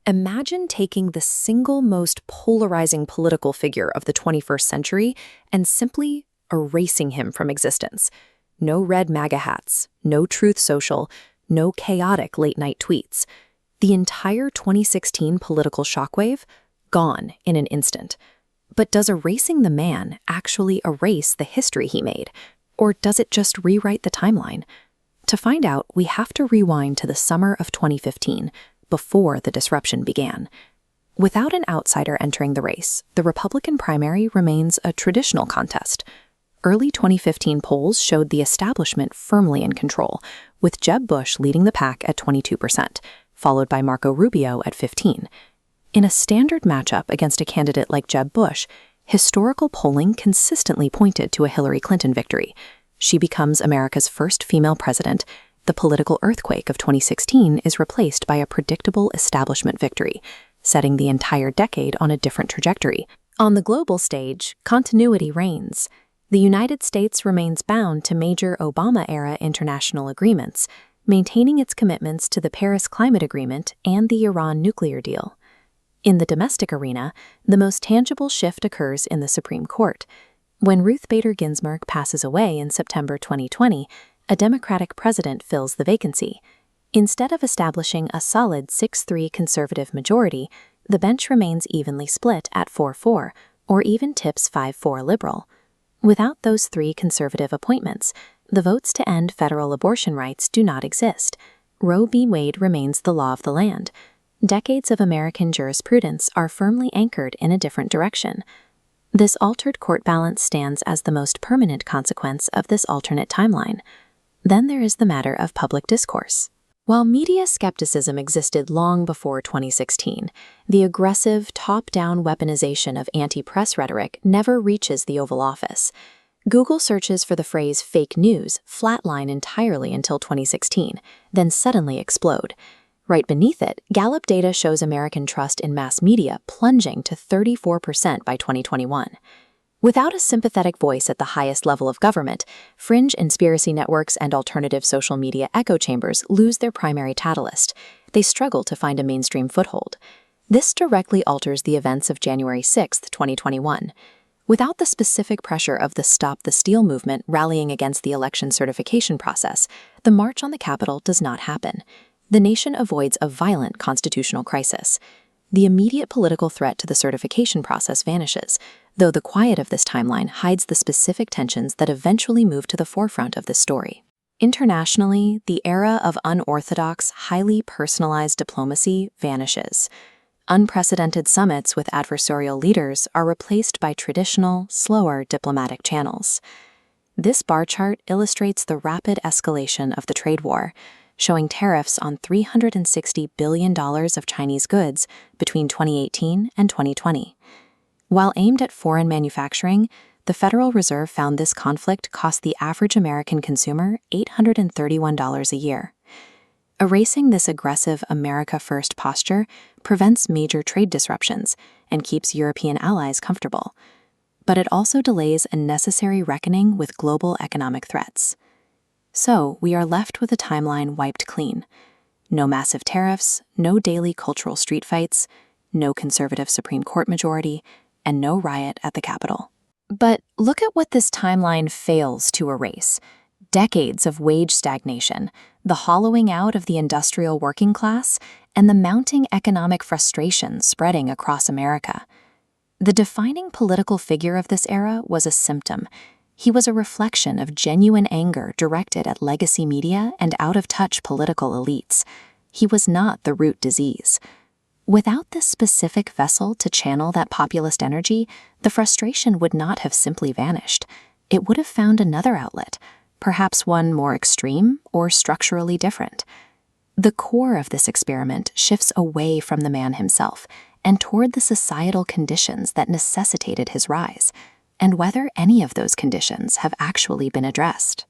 Imagine taking the single most polarizing political figure of the 21st century and simply erasing him from existence. No red MAGA hats, no Truth Social, no chaotic late-night tweets. The entire 2016 political shockwave, gone in an instant. But does erasing the man actually erase the history he made? Or does it just rewrite the timeline? To find out, we have to rewind to the summer of 2015, before the disruption began. Without an outsider entering the race, the Republican primary remains a traditional contest. Early 2015 polls showed the establishment firmly in control, with Jeb Bush leading the pack at 22%, followed by Marco Rubio at 15%. In a standard matchup against a candidate like Jeb Bush, historical polling consistently pointed to a Hillary Clinton victory. She becomes America's first female president. The political earthquake of 2016 is replaced by a predictable establishment victory, setting the entire decade on a different trajectory. On the global stage, continuity reigns. The United States remains bound to major Obama-era international agreements, maintaining its commitments to the Paris Climate Agreement and the Iran nuclear deal. In the domestic arena, the most tangible shift occurs in the Supreme Court. When Ruth Bader Ginsburg passes away in September 2020, a Democratic president fills the vacancy. Instead of establishing a solid 6-3 conservative majority, the bench remains evenly split at 4-4, or even tips 5-4 liberal. Without those three conservative appointments, the votes to end federal abortion rights do not exist. Roe v. Wade remains the law of the land. Decades of American jurisprudence are firmly anchored in a different direction. This altered court balance stands as the most permanent consequence of this alternate timeline. Then there is the matter of public discourse. While media skepticism existed long before 2016, the aggressive, top-down weaponization of anti-press rhetoric never reaches the Oval Office. Google searches for the phrase fake news flatline entirely until 2016, then suddenly explode. Right beneath it, Gallup data shows American trust in mass media plunging to 34% by 2021. Without a sympathetic voice at the highest level of government, fringe conspiracy networks and alternative social media echo chambers lose their primary catalyst. They struggle to find a mainstream foothold. This directly alters the events of January 6, 2021. Without the specific pressure of the Stop the Steal movement rallying against the election certification process, the march on the Capitol does not happen. The nation avoids a violent constitutional crisis. The immediate political threat to the certification process vanishes, though the quiet of this timeline hides the specific tensions that eventually move to the forefront of this story. Internationally, the era of unorthodox, highly personalized diplomacy vanishes. Unprecedented summits with adversarial leaders are replaced by traditional, slower diplomatic channels. This bar chart illustrates the rapid escalation of the trade war, showing tariffs on $360 billion of Chinese goods between 2018 and 2020. While aimed at foreign manufacturing, the Federal Reserve found this conflict cost the average American consumer $831 a year. Erasing this aggressive America First posture prevents major trade disruptions and keeps European allies comfortable. But it also delays a necessary reckoning with global economic threats. So, we are left with a timeline wiped clean. No massive tariffs, no daily cultural street fights, no conservative Supreme Court majority, and no riot at the Capitol. But look at what this timeline fails to erase. Decades of wage stagnation, the hollowing out of the industrial working class, and the mounting economic frustration spreading across America. The defining political figure of this era was a symptom. He was a reflection of genuine anger directed at legacy media and out-of-touch political elites. He was not the root disease. Without this specific vessel to channel that populist energy, the frustration would not have simply vanished. It would have found another outlet, perhaps one more extreme or structurally different. The core of this experiment shifts away from the man himself and toward the societal conditions that necessitated his rise, and whether any of those conditions have actually been addressed.